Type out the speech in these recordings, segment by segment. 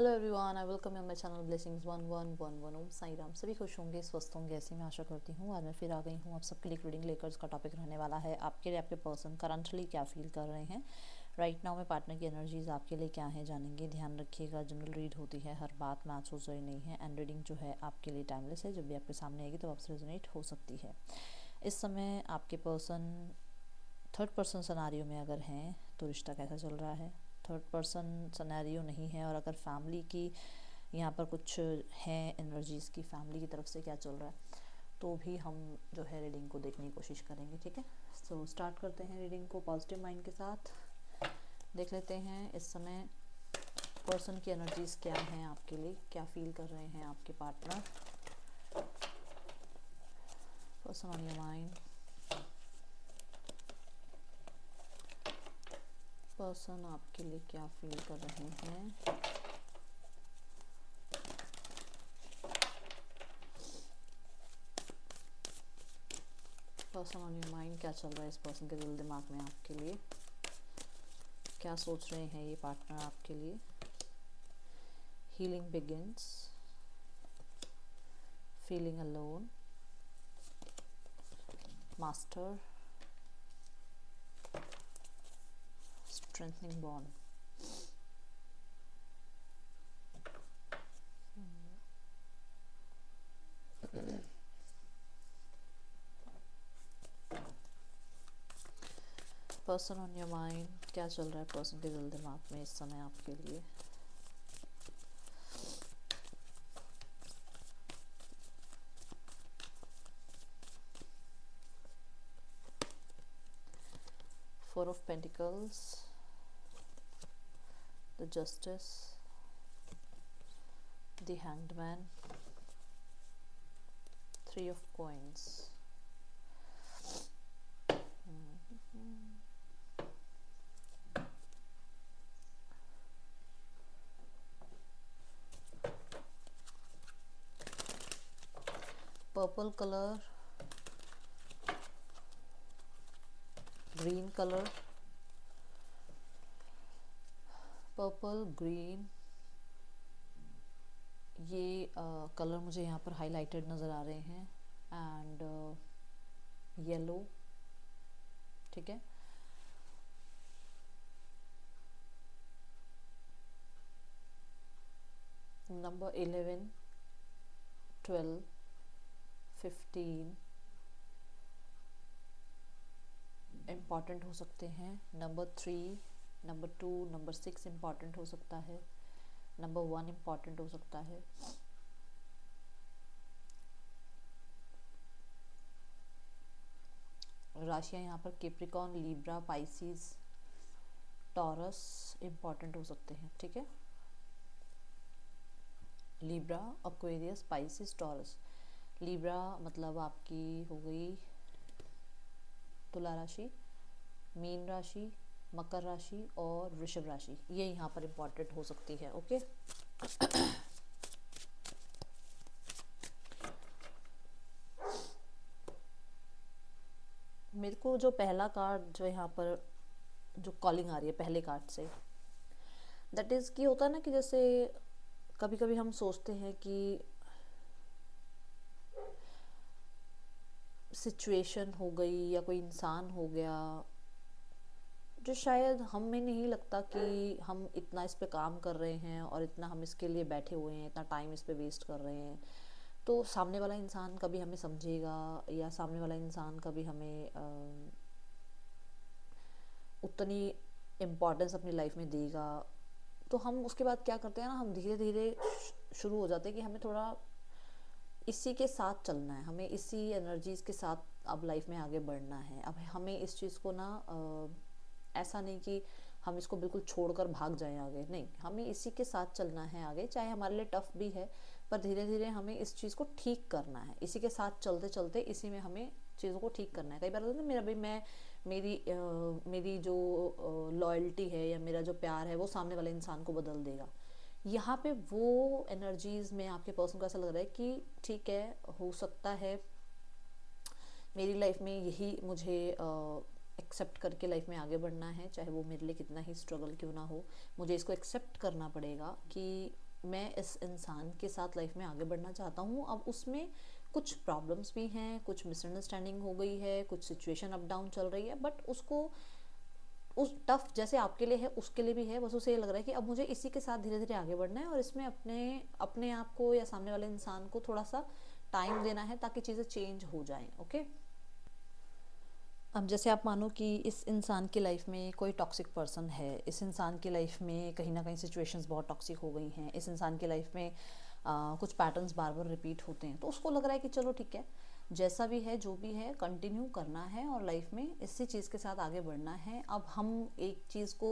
Hello everyone, I welcome you my channel blessings 1111। ओम साई राम। सभी खुश होंगे, स्वस्थ होंगे, ऐसी मैं आशा करती हूँ। आज मैं फिर आ गई हूँ आप सबके लिए रीडिंग लेकर। इसका टॉपिक रहने वाला है आपके लिए आपके पर्सन करंटली क्या फील कर रहे हैं राइट नाउ में। पार्टनर की एनर्जीज आपके लिए क्या है जानेंगे। ध्यान रखिएगा, जनरल रीड होती है, हर बात मैच हो रही नहीं है। एंड रीडिंग जो है आपके लिए टाइमलेस है, जब भी आपके सामने आएगी तो आपसे रेजोनेट हो सकती है। इस समय आपके पर्सन थर्ड पर्सन सिनेरियो में अगर हैं तो रिश्ता कैसा चल रहा है। थर्ड पर्सन सिनेरियो नहीं है और अगर फैमिली की यहाँ पर कुछ है एनर्जीज़ की, फैमिली की तरफ से क्या चल रहा है, तो भी हम जो है रीडिंग को देखने की कोशिश करेंगे। ठीक है, सो स्टार्ट करते हैं रीडिंग को पॉजिटिव माइंड के साथ। देख लेते हैं इस समय पर्सन की एनर्जीज़ क्या हैं आपके लिए, क्या फील कर रहे हैं आपके partner. Person on your mind, person आपके लिए क्या फील कर रहे हैं। पर्सन ऑन योर माइंड, क्या चल रहा है इस पर्सन के दिल दिमाग में आपके लिए, क्या सोच रहे हैं ये पार्टनर आपके लिए। Healing begins, feeling alone, master, strengthening bond. Person on your mind, क्या चल रहा है पर्सन के दिल दिमाग में इस समय आपके लिए। Four of pentacles, the justice, the hanged man, three of coins. Purple colour, green colour, purple green, ये कलर मुझे यहाँ पर हाईलाइटेड नज़र आ रहे हैं। एंड येलो, ठीक है। नंबर 11, 12, 15 इम्पॉर्टेंट हो सकते हैं। नंबर 3, नंबर 2, नंबर 6 इम्पॉर्टेंट हो सकता है। नंबर 1 इम्पॉर्टेंट हो सकता है। राशियाँ यहाँ पर Capricorn, Libra, Pisces, taurus important हो सकते हैं। ठीक है, Libra, Aquarius, Pisces, taurus. Libra मतलब आपकी हो गई तुला राशि, मीन राशि, मकर राशि और वृषभ राशि, ये यहाँ पर इम्पॉर्टेंट हो सकती है। ओके, मेरे को जो पहला कार्ड जो यहाँ पर जो कॉलिंग आ रही है पहले कार्ड से, दैट इज़ कि होता है ना कि जैसे कभी कभी हम सोचते हैं कि सिचुएशन हो गई या कोई इंसान हो गया जो शायद हमें नहीं लगता कि हम इतना इस पे काम कर रहे हैं और इतना हम इसके लिए बैठे हुए हैं, इतना टाइम इस पे वेस्ट कर रहे हैं, तो सामने वाला इंसान कभी हमें समझेगा या सामने वाला इंसान कभी हमें उतनी इम्पोर्टेंस अपनी लाइफ में देगा। तो हम उसके बाद क्या करते हैं ना, हम धीरे धीरे शुरू हो जाते हैं कि हमें थोड़ा इसी के साथ चलना है, हमें इसी एनर्जीज़ के साथ अब लाइफ में आगे बढ़ना है। अब हमें इस चीज़ को ना ऐसा नहीं कि हम इसको बिल्कुल छोड़कर भाग जाएं आगे, नहीं, हमें इसी के साथ चलना है आगे, चाहे हमारे लिए टफ भी है, पर धीरे धीरे हमें इस चीज़ को ठीक करना है। इसी के साथ चलते चलते इसी में हमें चीज़ों को ठीक करना है। कई बार होता है ना, मेरा भी मैं मेरी जो लॉयल्टी है या मेरा जो प्यार है वो सामने वाले इंसान को बदल देगा। यहाँ पे वो एनर्जीज में आपके पर्सन को ऐसा लग रहा है कि ठीक है, हो सकता है मेरी लाइफ में यही मुझे एक्सेप्ट करके लाइफ में आगे बढ़ना है, चाहे वो मेरे लिए कितना ही स्ट्रगल क्यों ना हो, मुझे इसको एक्सेप्ट करना पड़ेगा कि मैं इस इंसान के साथ लाइफ में आगे बढ़ना चाहता हूँ। अब उसमें कुछ प्रॉब्लम्स भी हैं, कुछ मिसअंडरस्टैंडिंग हो गई है, कुछ सिचुएशन अप डाउन चल रही है, बट उसको उस टफ जैसे आपके लिए है उसके लिए भी है, बस उसे ये लग रहा है कि अब मुझे इसी के साथ धीरे धीरे आगे बढ़ना है और इसमें अपने अपने आप को या सामने वाले इंसान को थोड़ा सा टाइम देना है ताकि चीज़ें चेंज हो जाएं। ओके, अब जैसे आप मानो कि इस इंसान की लाइफ में कोई टॉक्सिक पर्सन है, इस इंसान की लाइफ में कहीं ना कहीं सिचुएशंस बहुत टॉक्सिक हो गई हैं, इस इंसान की लाइफ में कुछ पैटर्न्स बार बार रिपीट होते हैं, तो उसको लग रहा है कि चलो ठीक है, जैसा भी है जो भी है कंटिन्यू करना है और लाइफ में इसी चीज़ के साथ आगे बढ़ना है। अब हम एक चीज़ को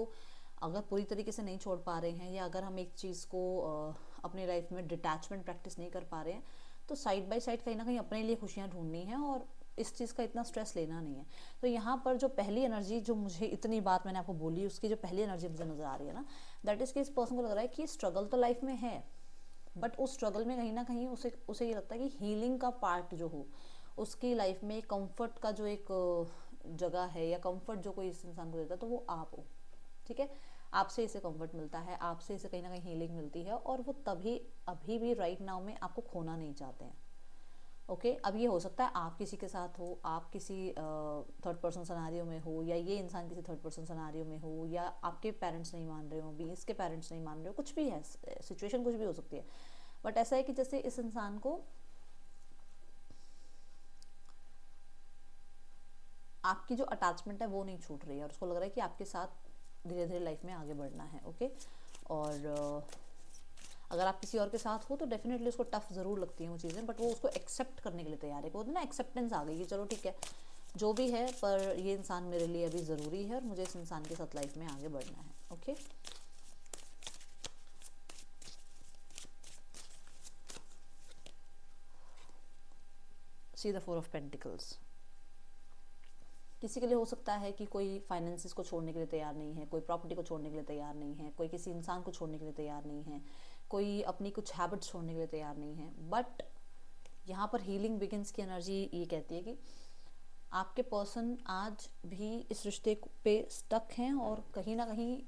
अगर पूरी तरीके से नहीं छोड़ पा रहे हैं या अगर हम एक चीज़ को अपनी लाइफ में डिटैचमेंट प्रैक्टिस नहीं कर पा रहे हैं, तो साइड बाय साइड कहीं ना कहीं अपने लिए खुशियाँ ढूंढनी है और इस चीज़ का इतना स्ट्रेस लेना नहीं है। तो यहाँ पर जो पहली एनर्जी, जो मुझे इतनी बात मैंने आपको बोली, उसकी जो पहली एनर्जी मुझे नज़र आ रही है ना, दैट इज़ कि इस पर्सन को लग रहा है कि स्ट्रगल तो लाइफ में है, बट उस स्ट्रगल में कहीं ना कहीं उसे उसे ये लगता है कि हीलिंग का पार्ट जो हो उसकी लाइफ में, कंफर्ट का जो एक जगह है या कंफर्ट जो कोई इस इंसान को देता है तो वो आप हो। ठीक है, आपसे इसे कंफर्ट मिलता है, आपसे इसे कहीं ना कहीं हीलिंग मिलती है और वो तभी अभी भी राइट नाउ में आपको खोना नहीं चाहते हैं। ओके, अब ये हो सकता है आप किसी के साथ हो, आप किसी थर्ड पर्सन सिनेरियो में हो, या ये इंसान किसी थर्ड पर्सन सिनेरियो में हो, या आपके पेरेंट्स नहीं मान रहे हो, भी इसके पेरेंट्स नहीं मान रहे हो, कुछ भी है, सिचुएशन कुछ भी हो सकती है। बट ऐसा है कि जैसे इस इंसान को आपकी जो अटैचमेंट है वो नहीं छूट रही है और उसको लग रहा है कि आपके साथ धीरे धीरे लाइफ में आगे बढ़ना है। ओके, और अगर आप किसी और के साथ हो तो डेफिनेटली उसको टफ ज़रूर लगती हैं वो चीज़ें, बट वो उसको एक्सेप्ट करने के लिए तैयार है। वो ना एक्सेप्टेंस आ गई कि चलो ठीक है जो भी है, पर ये इंसान मेरे लिए अभी ज़रूरी है और मुझे इस इंसान के साथ लाइफ में आगे बढ़ना है। Okay, see the 4 of pentacles. किसी के लिए हो सकता है कि कोई फाइनेंसिस को छोड़ने के लिए तैयार नहीं है, कोई प्रॉपर्टी को छोड़ने के लिए तैयार नहीं है, कोई किसी इंसान को छोड़ने के लिए तैयार नहीं है, कोई अपनी कुछ हैबिट्स छोड़ने के लिए तैयार नहीं है। बट यहाँ पर हीलिंग बिगिंस की एनर्जी ये कहती है कि आपके पर्सन आज भी इस रिश्ते पे स्टक हैं और कहीं ना कहीं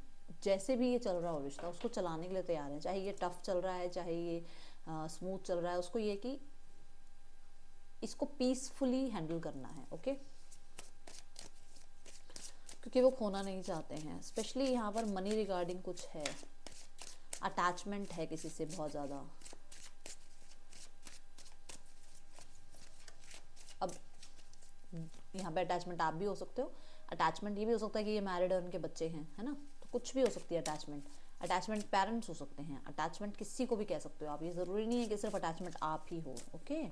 जैसे भी ये चल रहा हो रिश्ता उसको चलाने के लिए तैयार है, चाहे ये टफ चल रहा है चाहे ये स्मूथ चल रहा है, उसको ये कि इसको पीसफुली हैंडल करना है। ओके, क्योंकि वो खोना नहीं चाहते हैं। स्पेशली यहाँ पर मनी रिगार्डिंग कुछ है, अटैचमेंट है किसी से बहुत ज़्यादा। अब यहाँ पे अटैचमेंट आप भी हो सकते हो, अटैचमेंट ये भी हो सकता है कि ये मैरिड है, उनके बच्चे हैं, है ना, तो कुछ भी हो सकती है अटैचमेंट। अटैचमेंट पेरेंट्स हो सकते हैं, अटैचमेंट किसी को भी कह सकते हो आप, ये ज़रूरी नहीं है कि सिर्फ अटैचमेंट आप ही हो। Okay,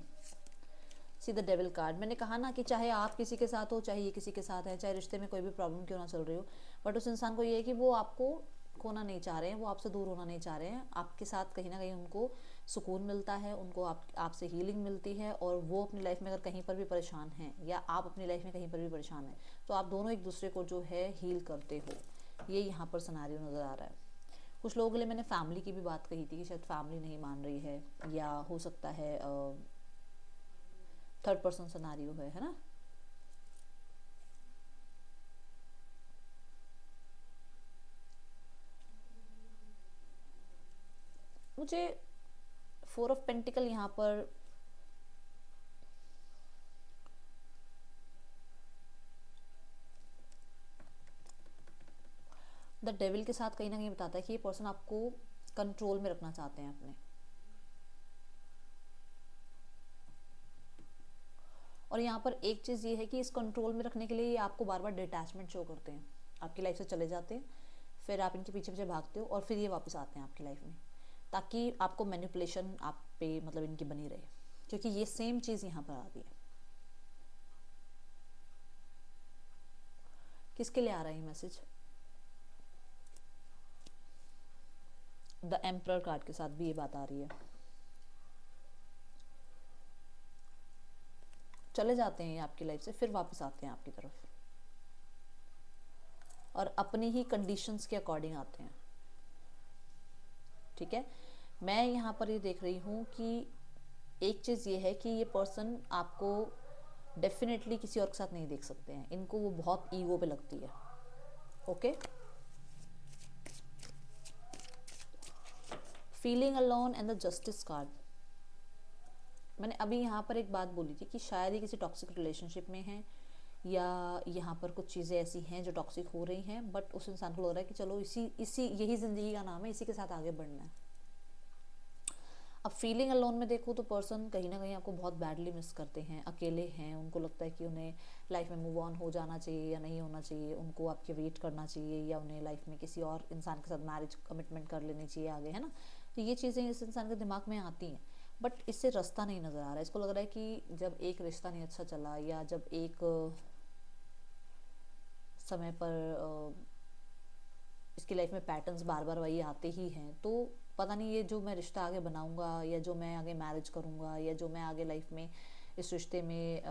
see the devil card. मैंने कहा ना कि चाहे आप किसी के साथ हो, चाहे ये किसी के साथ है, चाहे रिश्ते में कोई भी प्रॉब्लम क्यों ना चल रही हो, बट उस इंसान को ये है कि वो आपको खोना नहीं चाह रहे हैं, वो आपसे दूर होना नहीं चाह रहे हैं। आपके साथ कहीं ना कहीं उनको सुकून मिलता है, उनको आपसे हीलिंग मिलती है, और वो अपनी लाइफ में अगर कहीं पर भी परेशान हैं या आप अपनी लाइफ में कहीं पर भी परेशान हैं तो आप दोनों एक दूसरे को जो है हील करते हो। ये यहाँ पर सिनेरियो नज़र आ रहा है। कुछ लोगों के लिए मैंने फैमिली की भी बात कही थी कि शायद फैमिली नहीं मान रही है, या हो सकता है थर्ड पर्सन सिनेरियो है ना। मुझे 4 ऑफ पेंटिकल यहाँ पर द डेविल के साथ कहीं ना कहीं बताता है कि ये पर्सन आपको कंट्रोल में रखना चाहते हैं अपने, और यहाँ पर एक चीज़ ये है कि इस कंट्रोल में रखने के लिए ये आपको बार बार डिटैचमेंट शो करते हैं, आपकी लाइफ से चले जाते हैं, फिर आप इनके पीछे पीछे भागते हो और फिर ये वापस आते हैं आपकी लाइफ में, ताकि आपको मैनिपुलेशन आप पे मतलब इनकी बनी रहे, क्योंकि ये सेम चीज़ यहाँ पर आ रही है। किसके लिए आ रहा है ये मैसेज? द एम्परर कार्ड के साथ भी ये बात आ रही है। चले जाते हैं ये आपकी लाइफ से, फिर वापस आते हैं आपकी तरफ, और अपनी ही कंडीशंस के अकॉर्डिंग आते हैं। ठीक है, मैं यहाँ पर ये देख रही हूँ कि एक चीज़ ये है कि ये पर्सन आपको डेफिनेटली किसी और के साथ नहीं देख सकते हैं, इनको वो बहुत ईगो पे लगती है। Okay, feeling alone and the justice card. मैंने अभी यहाँ पर एक बात बोली थी कि शायद ये किसी टॉक्सिक रिलेशनशिप में है, या यहाँ पर कुछ चीज़ें ऐसी हैं जो टॉक्सिक हो रही हैं, बट उस इंसान को लग रहा है कि चलो इसी इसी यही ज़िंदगी का नाम है, इसी के साथ आगे बढ़ना है। अब फीलिंग अलोन में देखो तो पर्सन कहीं ना कहीं आपको बहुत बैडली मिस करते हैं, अकेले हैं, उनको लगता है कि उन्हें लाइफ में मूव ऑन हो जाना चाहिए या नहीं होना चाहिए, उनको आपके वेट करना चाहिए, या उन्हें लाइफ में किसी और इंसान के साथ मैरिज कमिटमेंट कर लेनी चाहिए आगे, है ना। तो ये चीज़ें इस इंसान के दिमाग में आती हैं, बट इससे रास्ता नहीं नज़र आ रहा है। इसको लग रहा है कि जब एक रिश्ता नहीं अच्छा चला, या जब एक समय पर इसकी लाइफ में पैटर्न्स बार बार वही आते ही हैं, तो पता नहीं ये जो मैं रिश्ता आगे बनाऊंगा, या जो मैं आगे मैरिज करूंगा, या जो मैं आगे लाइफ में इस रिश्ते में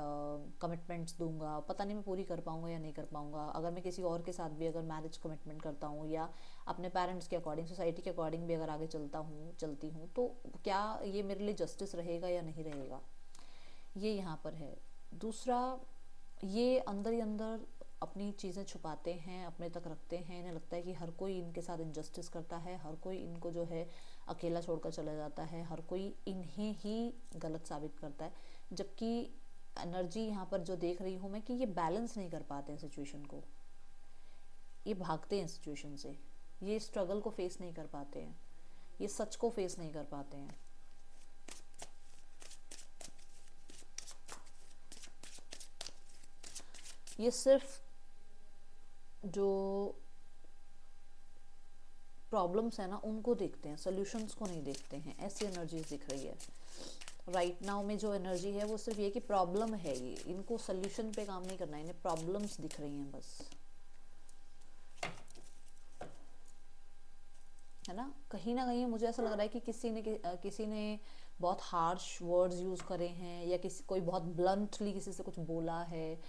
कमिटमेंट्स दूंगा, पता नहीं मैं पूरी कर पाऊंगा या नहीं कर पाऊंगा। अगर मैं किसी और के साथ भी अगर मैरिज कमिटमेंट करता हूँ, या अपने पेरेंट्स के अकॉर्डिंग, सोसाइटी के अकॉर्डिंग भी अगर आगे चलती हूँ, तो क्या ये मेरे लिए जस्टिस रहेगा या नहीं रहेगा, ये यहाँ पर है। दूसरा, ये अंदर ही अंदर अपनी चीज़ें छुपाते हैं, अपने तक रखते हैं, इन्हें लगता है कि हर कोई इनके साथ इनजस्टिस करता है, हर कोई इनको जो है अकेला छोड़कर चला जाता है, हर कोई इन्हें ही गलत साबित करता है। जबकि एनर्जी यहाँ पर जो देख रही हूँ मैं कि ये बैलेंस नहीं कर पाते हैं सिचुएशन को, ये भागते हैं सिचुएशन से, ये स्ट्रगल को फेस नहीं कर पाते हैं, ये सच को फेस नहीं कर पाते हैं। ये सिर्फ जो प्रॉब्लम्स है ना उनको देखते हैं, सॉल्यूशंस को नहीं देखते हैं, ऐसी एनर्जीज दिख रही है राइट नाउ में। जो एनर्जी है वो सिर्फ ये कि प्रॉब्लम है, ये इनको सॉल्यूशन पे काम नहीं करना है, इन्हें प्रॉब्लम्स दिख रही हैं बस, है ना। कहीं ना कहीं मुझे ऐसा लग रहा है कि किसी ने बहुत हार्श वर्ड्स यूज़ करे हैं, या किसी कोई बहुत ब्लंटली किसी से कुछ बोला है,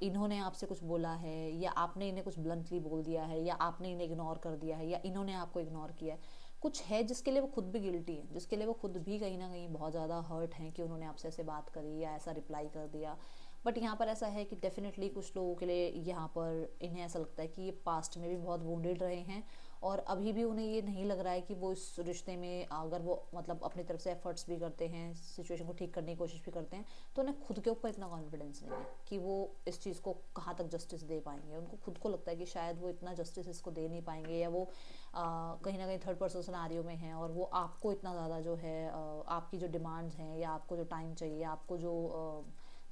इन्होंने आपसे कुछ बोला है, या आपने इन्हें कुछ ब्लंटली बोल दिया है, या आपने इन्हें इग्नोर कर दिया है, या इन्होंने आपको इग्नोर किया है। कुछ है जिसके लिए वो खुद भी गिल्टी है, जिसके लिए वो खुद भी कहीं ना कहीं बहुत ज़्यादा हर्ट हैं कि उन्होंने आपसे ऐसे बात करी या ऐसा रिप्लाई कर दिया। बट यहाँ पर ऐसा है कि डेफिनेटली कुछ लोगों के लिए यहाँ पर इन्हें ऐसा लगता है कि ये पास्ट में भी बहुत वुंडेड रहे हैं, और अभी भी उन्हें ये नहीं लग रहा है कि वो इस रिश्ते में अगर वो मतलब अपनी तरफ से एफर्ट्स भी करते हैं, सिचुएशन को ठीक करने की कोशिश भी करते हैं, तो उन्हें खुद के ऊपर इतना कॉन्फिडेंस नहीं है कि वो इस चीज़ को कहाँ तक जस्टिस दे पाएंगे। उनको खुद को लगता है कि शायद वो इतना जस्टिस इसको दे नहीं पाएंगे, या वो कहीं ना कहीं थर्ड पर्सन सिनेरियो में हैं, और वो आपको इतना ज़्यादा जो है आपकी जो डिमांड्स हैं, या आपको जो टाइम चाहिए, आपको जो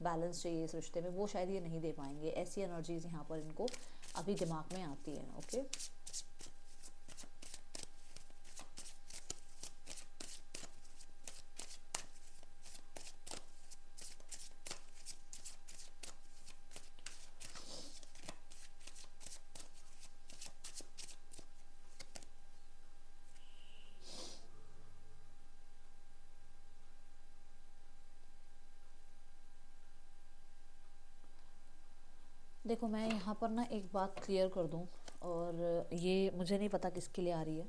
बैलेंस चाहिए इस रिश्ते में, वो शायद ये नहीं दे पाएंगे। ऐसी एनर्जीज यहाँ पर इनको अभी दिमाग में आती है। ओके, देखो मैं यहाँ पर ना एक बात क्लियर कर दूँ, और ये मुझे नहीं पता किसके लिए आ रही है।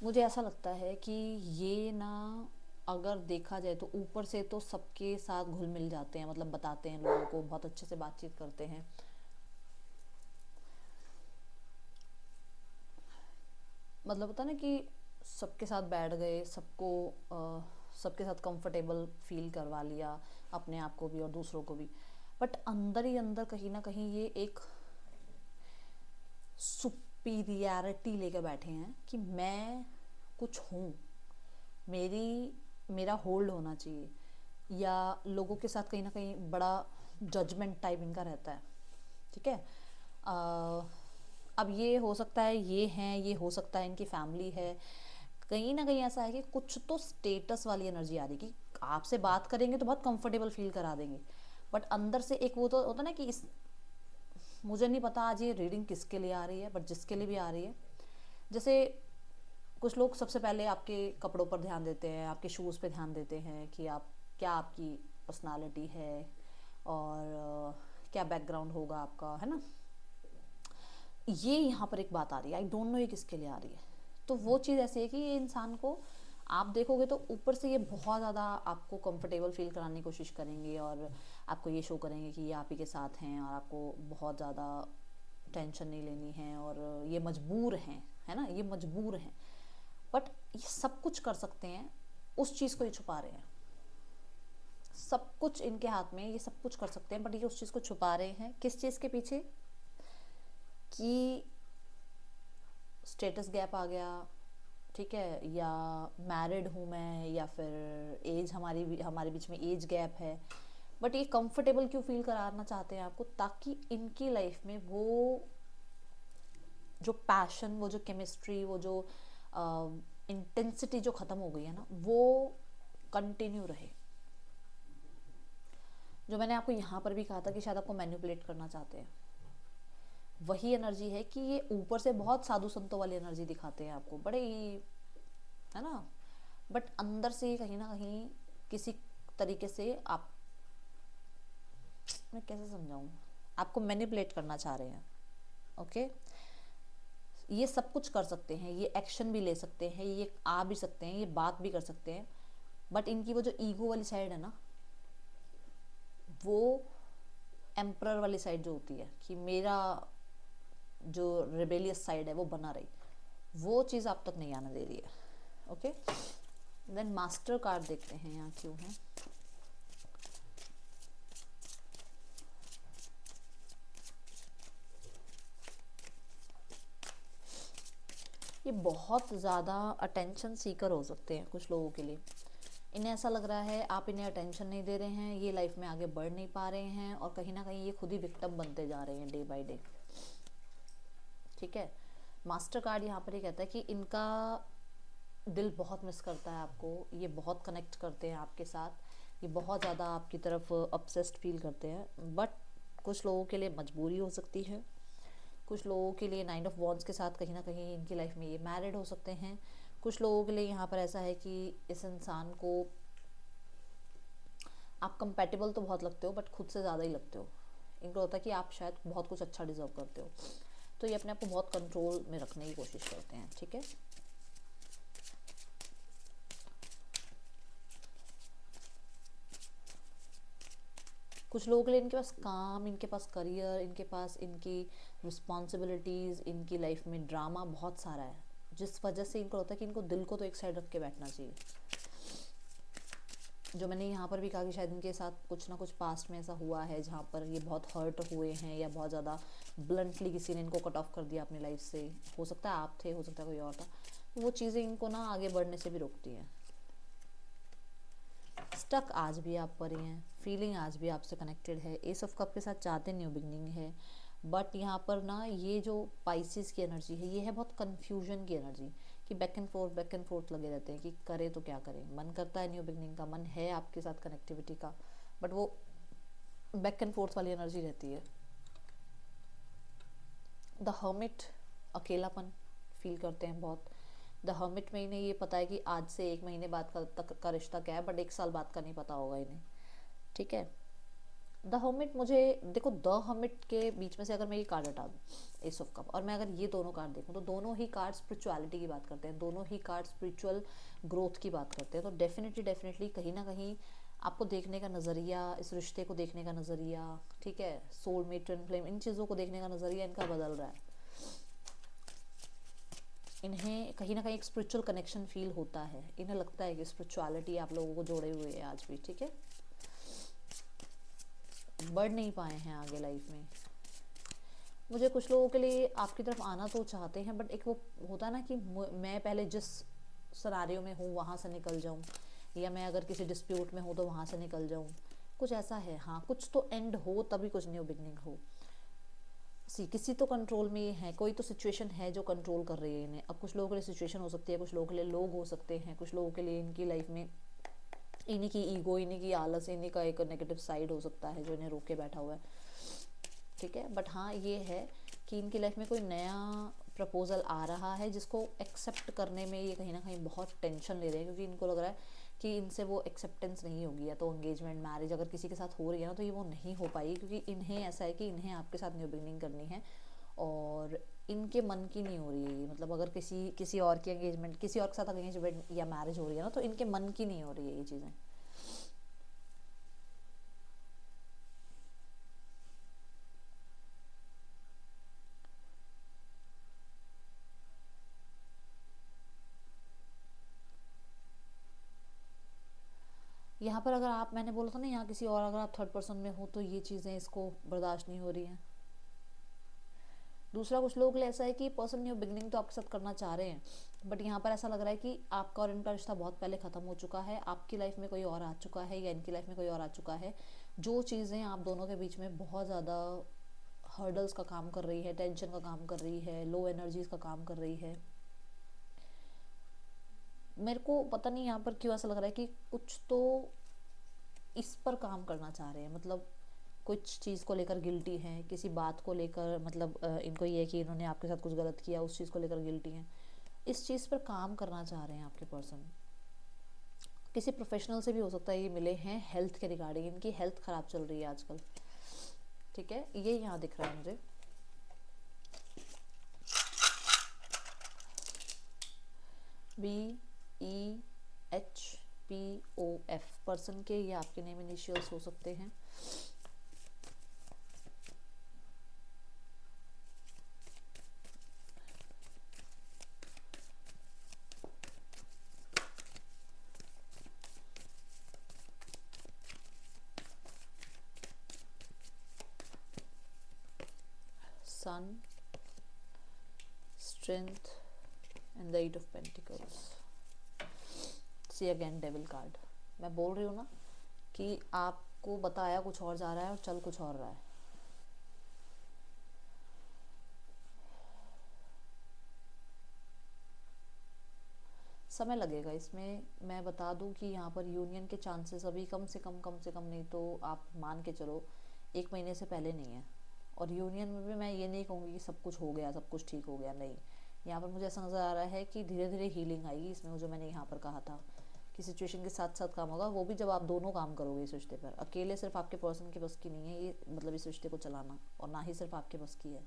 मुझे ऐसा लगता है कि ये ना, अगर देखा जाए तो ऊपर से तो सबके साथ घुल मिल जाते हैं, मतलब बताते हैं लोगों को, बहुत अच्छे से बातचीत करते हैं, मतलब होता ना कि सबके साथ बैठ गए, सबके साथ कंफर्टेबल फील करवा लिया, अपने आप को भी और दूसरों को भी। बट अंदर ही अंदर कहीं ना कहीं ये एक सुपीरियरिटी लेकर बैठे हैं कि मैं कुछ हूँ, मेरा होल्ड होना चाहिए, या लोगों के साथ कहीं ना कहीं बड़ा जजमेंट टाइप इनका रहता है। ठीक है, अब ये हो सकता है ये हैं, ये हो सकता है इनकी फैमिली है, कहीं ना कहीं ऐसा है कि कुछ तो स्टेटस वाली एनर्जी आ रही है कि आपसे बात करेंगे तो बहुत कंफर्टेबल फील करा देंगे, बट अंदर से एक वो तो होता ना कि इस, मुझे नहीं पता आज ये रीडिंग किसके लिए आ रही है, बट जिसके लिए भी आ रही है, जैसे कुछ लोग सबसे पहले आपके कपड़ों पर ध्यान देते हैं, आपके शूज़ पे ध्यान देते हैं कि आप क्या, आपकी पर्सनालिटी है, और क्या बैकग्राउंड होगा आपका, है ना। ये यहाँ पर एक बात आ रही है, आई डोंट नो ये किसके लिए आ रही है। तो वो चीज़ ऐसी है कि ये इंसान को आप देखोगे तो ऊपर से ये बहुत ज़्यादा आपको कंफर्टेबल फील कराने की कोशिश करेंगे, और आपको ये शो करेंगे कि ये आप ही के साथ हैं, और आपको बहुत ज़्यादा टेंशन नहीं लेनी है, और ये मजबूर हैं, है ना, ये मजबूर हैं। बट ये सब कुछ कर सकते हैं, उस चीज़ को ये छुपा रहे हैं। सब कुछ इनके हाथ में, ये सब कुछ कर सकते हैं, बट ये उस चीज़ को छुपा रहे हैं। किस चीज़ के पीछे? कि स्टेटस गैप आ गया, ठीक है, या मैरिड हूँ मैं, या फिर एज हमारे बीच में एज गैप है। बट ये कंफर्टेबल क्यों फील कराना चाहते हैं आपको? ताकि इनकी लाइफ में वो जो पैशन, वो जो केमिस्ट्री, वो जो इंटेंसिटी जो ख़त्म हो गई है ना, वो कंटिन्यू रहे। जो मैंने आपको यहाँ पर भी कहा था कि शायद आपको मैनिपुलेट करना चाहते हैं, वही एनर्जी है कि ये ऊपर से बहुत साधु संतों वाली एनर्जी दिखाते हैं आपको, बड़े ही, है ना, बट अंदर से कहीं ना कहीं किसी तरीके से आप, मैं कैसे समझाऊं, आपको मैनिपुलेट करना चाह रहे हैं। ओके, ये सब कुछ कर सकते हैं, ये एक्शन भी ले सकते हैं, ये आ भी सकते हैं, ये बात भी कर सकते हैं, बट इनकी वो जो ईगो वाली साइड है ना, वो एम्परर वाली साइड जो होती है कि मेरा जो रिबेलियस साइड है वो बना रही, वो चीज़ आप तक नहीं आने दे रही है। ओके, देन मास्टर कार्ड देखते हैं यहाँ क्यों है। ये बहुत ज़्यादा अटेंशन सीकर हो सकते हैं कुछ लोगों के लिए। इन्हें ऐसा लग रहा है आप इन्हें अटेंशन नहीं दे रहे हैं, ये लाइफ में आगे बढ़ नहीं पा रहे हैं, और कहीं ना कहीं ये खुद ही विक्टिम बनते जा रहे हैं डे बाय डे। ठीक है, मास्टर कार्ड यहाँ पर ये कहता है कि इनका दिल बहुत मिस करता है आपको, ये बहुत कनेक्ट करते हैं आपके साथ, ये बहुत ज़्यादा आपकी तरफ ऑब्सेस्ड फील करते हैं, बट कुछ लोगों के लिए मजबूरी हो सकती है, कुछ लोगों के लिए 9 ऑफ वॉन्ड्स के साथ कहीं ना कहीं इनकी लाइफ में ये मैरिड हो सकते हैं। कुछ लोगों के लिए यहाँ पर ऐसा है कि इस इंसान को आप कंपेटेबल तो बहुत लगते हो, बट खुद से ज़्यादा ही लगते हो। इनको होता है कि आप शायद बहुत कुछ अच्छा डिजर्व करते हो, तो ये अपने आप को बहुत कंट्रोल में रखने की कोशिश करते हैं। ठीक है, कुछ लोगों के लिए इनके पास काम, इनके पास करियर, इनके पास इनकी रिस्पॉन्सिबिलिटीज़, इनकी लाइफ में ड्रामा बहुत सारा है, जिस वजह से इनको होता है कि इनको दिल को तो एक साइड रख के बैठना चाहिए। जो मैंने यहाँ पर भी कहा कि शायद इनके साथ कुछ ना कुछ पास्ट में ऐसा हुआ है जहाँ पर ये बहुत हर्ट हुए हैं, या बहुत ज़्यादा ब्लंटली किसी ने इनको कट ऑफ कर दिया अपनी लाइफ से। हो सकता है आप थे, हो सकता है कोई और था। वो चीज़ें इनको ना आगे बढ़ने से भी रोकती हैं। स्टक आज भी आप पर ही हैं, फीलिंग आज भी आपसे कनेक्टेड है। एस ऑफ कप के साथ चाहते न्यू बिगनिंग है, बट यहाँ पर ना ये जो पाइसिस की एनर्जी है, ये है बहुत कन्फ्यूजन की एनर्जी, कि बैक एंड फोर्थ लगे रहते हैं कि करे तो क्या करें। मन करता है न्यू बिगनिंग का, मन है आपके साथ कनेक्टिविटी का, बट वो बैक एंड फोर्थ वाली एनर्जी रहती है। द हर्मिट, अकेलापन फील करते हैं बहुत। द हर्मिट में इन्हें ये पता है कि आज से 1 महीने बाद का रिश्ता क्या है, बट 1 साल बाद का नहीं पता होगा इन्हें। ठीक है, द हर्मिट, मुझे देखो द हर्मिट के बीच में से अगर मैं ये कार्ड हटा दूँ एस ऑफ कप, और मैं अगर ये दोनों कार्ड देखूँ, तो दोनों ही कार्ड स्पिरिचुअलिटी की बात करते हैं, दोनों ही कार्ड स्पिरिचुअल ग्रोथ की बात करते हैं। तो डेफिनेटली कहीं ना कहीं आपको देखने का नज़रिया, इस रिश्ते को देखने का नज़रिया, ठीक है, सोलमेट, ट्विन फ्लेम, इन चीज़ों को देखने का नज़रिया इनका बदल रहा है। इन्हें कहीं ना कहीं एक स्पिरिचुअल कनेक्शन फील होता है, इन्हें लगता है कि स्पिरिचुअलिटी आप लोगों को जोड़े हुए है आज भी। ठीक है, बढ़ नहीं पाए हैं आगे लाइफ में। मुझे कुछ लोगों के लिए आपकी तरफ आना तो चाहते हैं, बट एक वो होता है ना कि मैं पहले जिस सरारियों में हूँ वहाँ से निकल जाऊँ, या मैं अगर किसी डिस्प्यूट में हूँ तो वहाँ से निकल जाऊँ, कुछ ऐसा है। हाँ, कुछ तो एंड हो तभी कुछ न्यू बिगनिंग हो। किसी तो कंट्रोल में ये है, कोई तो सिचुएशन है जो कंट्रोल कर रही है इन्हें। अब कुछ लोगों के लिए सिचुएशन हो सकती है, कुछ लोगों के लिए लोग हो सकते हैं, कुछ लोगों के लिए इनकी लाइफ में इन्हीं की ईगो, इन्हीं की आलस, इन्हीं का एक नेगेटिव साइड हो सकता है जो इन्हें रोक के बैठा हुआ है। ठीक है, बट हाँ ये है कि इनकी लाइफ में कोई नया प्रपोजल आ रहा है जिसको एक्सेप्ट करने में ये कहीं ना कहीं बहुत टेंशन ले रहे हैं, क्योंकि इनको लग रहा है कि इनसे वो एक्सेप्टेंस नहीं होगी, या तो एंगेजमेंट, मैरिज अगर किसी के साथ हो रही है ना, तो ये वो नहीं हो पाएगी, क्योंकि इन्हें ऐसा है कि इन्हें आपके साथ न्यू बिगनिंग करनी है, और इनके मन की नहीं हो रही है। मतलब अगर किसी और की एंगेजमेंट, किसी और के साथ एंगेजमेंट या मैरिज हो रही है ना, तो इनके मन की नहीं हो रही है ये चीज़ें। यहाँ पर अगर आप, मैंने बोला था ना यहाँ किसी और, अगर आप थर्ड पर्सन में हो तो ये चीज़ें इसको बर्दाश्त नहीं हो रही हैं। दूसरा, कुछ लोग के लिए ऐसा है कि पर्सन न्यू बिगनिंग तो आपके साथ करना चाह रहे हैं, बट यहाँ पर ऐसा लग रहा है कि आपका और इनका रिश्ता बहुत पहले ख़त्म हो चुका है, आपकी लाइफ में कोई और आ चुका है या इनकी लाइफ में कोई और आ चुका है। जो चीज़ें आप दोनों के बीच में बहुत ज़्यादा हर्डल्स का काम कर रही है, टेंशन का काम कर रही है, लो एनर्जीज का काम कर रही है, मेरे को पता नहीं यहाँ पर क्यों ऐसा लग रहा है कि कुछ तो इस पर काम करना चाह रहे हैं। मतलब कुछ चीज़ को लेकर गिल्टी हैं, किसी बात को लेकर, मतलब इनको ये है कि इन्होंने आपके साथ कुछ गलत किया, उस चीज़ को लेकर गिल्टी हैं। इस चीज़ पर काम करना चाह रहे हैं आपके पर्सन। किसी प्रोफेशनल से भी हो सकता है ये मिले हैं हेल्थ के रिगार्डिंग, इनकी हेल्थ ख़राब चल रही है आजकल, ठीक है, ये यहाँ दिख रहा है मुझे। BEHPOF पर्सन के ये आपके नेम इनिशियल्स हो सकते हैं। Sun, strength and the eight of pentacles. See again devil card. मैं बोल रही हूँ ना कि आपको बताया कुछ और जा रहा है और चल कुछ और रहा है। समय लगेगा इसमें। मैं बता दूं कि यहाँ पर यूनियन के चांसेस अभी कम से कम नहीं तो आप मान के चलो 1 महीने से पहले नहीं है। और यूनियन में भी मैं ये नहीं कहूँगी कि सब कुछ हो गया, सब कुछ ठीक हो गया, नहीं। यहाँ पर मुझे ऐसा नज़र आ रहा है कि धीरे धीरे हीलिंग आएगी इसमें। जो मैंने यहाँ पर कहा था कि सिचुएशन के साथ साथ काम होगा, वो भी जब आप दोनों काम करोगे इस रिश्ते पर। अकेले सिर्फ आपके पर्सन के बस की नहीं है ये, मतलब इस रिश्ते को चलाना, और ना ही सिर्फ आपके बस की है।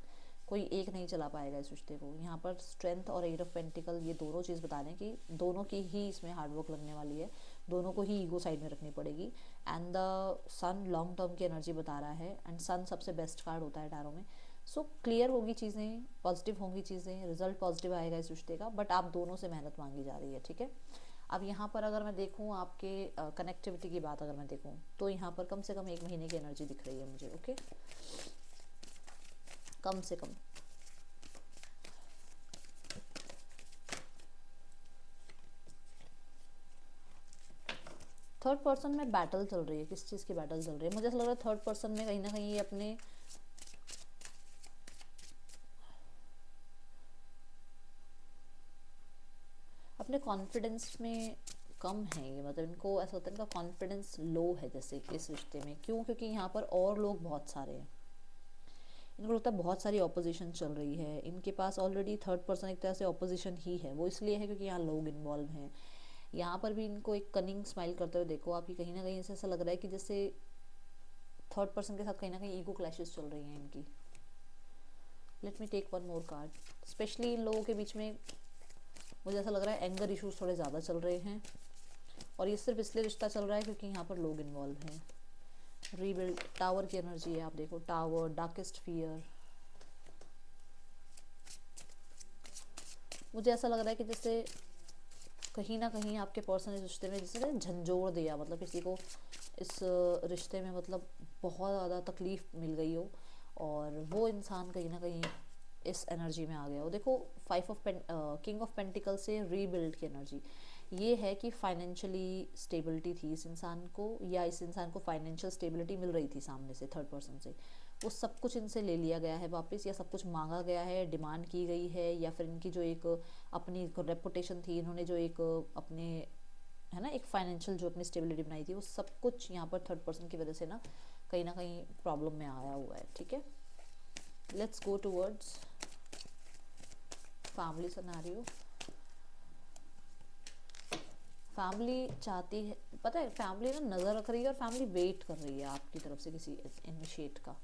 कोई एक नहीं चला पाएगा इस रिश्ते को। यहाँ पर स्ट्रेंथ और एट ऑफ पेंटिकल ये दोनों चीज़ बता रहे हैं कि दोनों की ही इसमें हार्डवर्क लगने वाली है, दोनों को ही ईगो साइड में रखनी पड़ेगी। And the sun long term की एनर्जी बता रहा है, एंड सन सबसे बेस्ट कार्ड होता है टैरो में। सो क्लियर होगी चीज़ें, पॉजिटिव होंगी चीज़ें, रिजल्ट पॉजिटिव आएगा इस रिश्ते का, बट आप दोनों से मेहनत मांगी जा रही है, ठीक है। अब यहाँ पर अगर मैं देखूँ आपके कनेक्टिविटी की बात अगर मैं देखूँ तो यहाँ पर कम से कम 1 महीने की एनर्जी दिख रही है मुझे, ओके, कम से कम। थर्ड पर्सन में बैटल चल रही है। किस चीज़ की बैटल चल रही है? मुझे ऐसा लग रहा है थर्ड पर्सन में कहीं ना कहीं ये अपने कॉन्फिडेंस में कम है ये। मतलब इनको ऐसा होता है इनका कॉन्फिडेंस लो है जैसे कि इस रिश्ते में। क्यों? क्योंकि यहाँ पर और लोग बहुत सारे हैं। इनको लगता है बहुत सारी ऑपोजिशन चल रही है इनके पास ऑलरेडी। थर्ड पर्सन एक तरह से ऑपोजिशन ही है। वो इसलिए है क्योंकि यहाँ लोग इन्वॉल्व हैं। यहाँ पर भी इनको एक कनिंग स्माइल करते हुए देखो आप, कहीं ना कहीं से ऐसा लग रहा है कि जैसे थर्ड पर्सन के साथ कहीं ना कहीं ईगो क्लैशेस चल रही हैं इनकी। Let me take one more card. Specially इन लोगों के बीच में मुझे ऐसा लग रहा है एंगर इश्यूज थोड़े ज़्यादा चल रहे हैं, और ये सिर्फ इसलिए रिश्ता चल रहा है क्योंकि यहाँ पर लोग इन्वॉल्व हैं। रीबिल्ड, टावर की एनर्जी है, आप देखो टावर, डार्केस्ट फियर। मुझे ऐसा लग रहा है कि जैसे कहीं ना कहीं आपके पर्सन इस रिश्ते में जैसे झंझोड़ दिया, मतलब किसी को इस रिश्ते में मतलब बहुत ज़्यादा तकलीफ़ मिल गई हो, और वो इंसान कहीं ना कहीं इस एनर्जी में आ गया हो। देखो किंग ऑफ पेंटिकल से रीबिल्ड की एनर्जी ये है कि फाइनेंशियली स्टेबिलिटी थी इस इंसान को, या इस इंसान को फाइनेंशियल स्टेबिलिटी मिल रही थी सामने से थर्ड पर्सन से। वो सब कुछ इनसे ले लिया गया है वापस, या सब कुछ मांगा गया है, डिमांड की गई है, या फिर इनकी जो एक अपनी रेपुटेशन थी, इन्होंने जो एक अपने है ना एक फाइनेंशियल जो अपनी स्टेबिलिटी बनाई थी, वो सब कुछ यहाँ पर थर्ड पर्सन की वजह से ना कहीं प्रॉब्लम में आया हुआ है, ठीक है। Let's go towards family scenario. Family चाहती है, पता है फैमिली ना नज़र रख रही है, और फैमिली वेट कर रही है आपकी तरफ से किसी इनिशिएट का,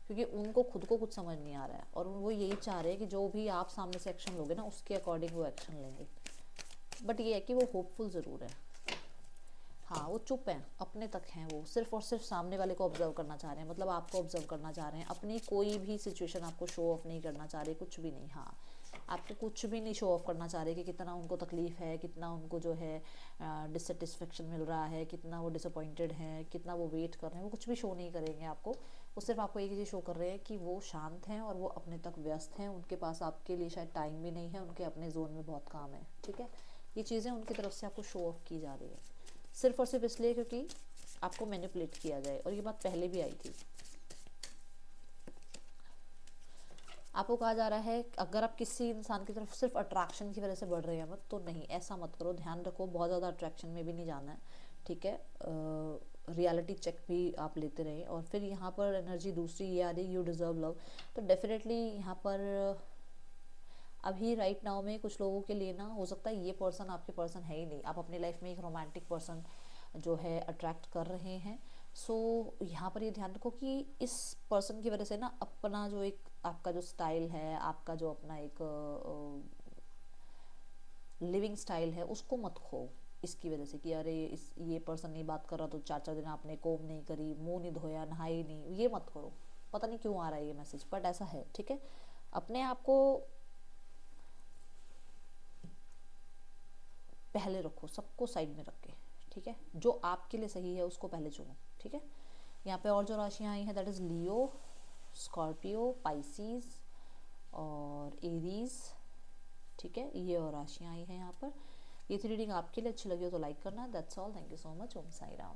क्योंकि उनको खुद को कुछ समझ नहीं आ रहा है, और वो यही चाह रहे हैं कि जो भी आप सामने से एक्शन लोगे ना उसके अकॉर्डिंग वो एक्शन लेंगे। बट ये है कि वो होपफुल ज़रूर है। हाँ, वो चुप हैं, अपने तक हैं, वो सिर्फ और सिर्फ सामने वाले को ऑब्जर्व करना चाह रहे हैं, मतलब आपको ऑब्जर्व करना चाह रहे हैं। अपनी कोई भी सिचुएशन आपको शो ऑफ नहीं करना चाह रहे, कुछ भी नहीं। हाँ, आपको कुछ भी नहीं शो ऑफ करना चाह रहे कि कितना उनको तकलीफ़ है, कितना उनको जो है डिससेटिस्फेक्शन मिल रहा है, कितना वो डिसअपॉइंटेड हैं, कितना वो वेट कर रहे हैं, वो कुछ भी शो नहीं करेंगे आपको। वो सिर्फ आपको एक चीज़ शो कर रहे हैं कि वो शांत हैं और वो अपने तक व्यस्त हैं, उनके पास आपके लिए शायद टाइम भी नहीं है, उनके अपने जोन में बहुत काम है, ठीक है। ये चीज़ें उनकी तरफ से आपको शो ऑफ की जा रही है, सिर्फ और सिर्फ इसलिए क्योंकि आपको मैनिपुलेट किया जाए। और ये बात पहले भी आई थी। आपको कहा जा रहा है अगर आप किसी इंसान की तरफ सिर्फ अट्रैक्शन की वजह से बढ़ रहे हैं मत, तो नहीं, ऐसा मत करो, ध्यान रखो, बहुत ज़्यादा अट्रैक्शन में भी नहीं जाना है, ठीक है। रियलिटी चेक भी आप लेते रहे। और फिर यहाँ पर एनर्जी दूसरी ये आ रही, यू डिज़र्व लव। तो डेफिनेटली यहाँ पर अभी राइट नाउ में कुछ लोगों के लिए ना हो सकता है ये पर्सन आपके पर्सन है ही नहीं, आप अपनी लाइफ में एक रोमांटिक पर्सन जो है अट्रैक्ट कर रहे हैं। सो यहाँ पर ये ध्यान रखो कि इस पर्सन की वजह से ना अपना जो एक आपका जो स्टाइल है, आपका जो अपना एक लिविंग स्टाइल है, उसको मत खो इसकी वजह से कि अरे इस ये पर्सन नहीं बात कर रहा तो 4-4 दिन आपने कोम नहीं करी, मुंह नहीं धोया, नहाई नहीं, ये मत करो। पता नहीं क्यों आ रहा है ये मैसेज, बट ऐसा है, ठीक है। अपने आप को पहले रखो, सबको साइड में रख के, ठीक है। जो आपके लिए सही है उसको पहले चुनो, ठीक है। यहाँ पे और जो राशियाँ आई हैं that is Leo, Scorpio, Pisces और एरीज, ठीक है। ये और राशियाँ आई हैं यहाँ पर। ये थी रीडिंग आपके लिए अच्छी लगी हो तो लाइक करना। That's all, thank you so much. Om Sai Ram.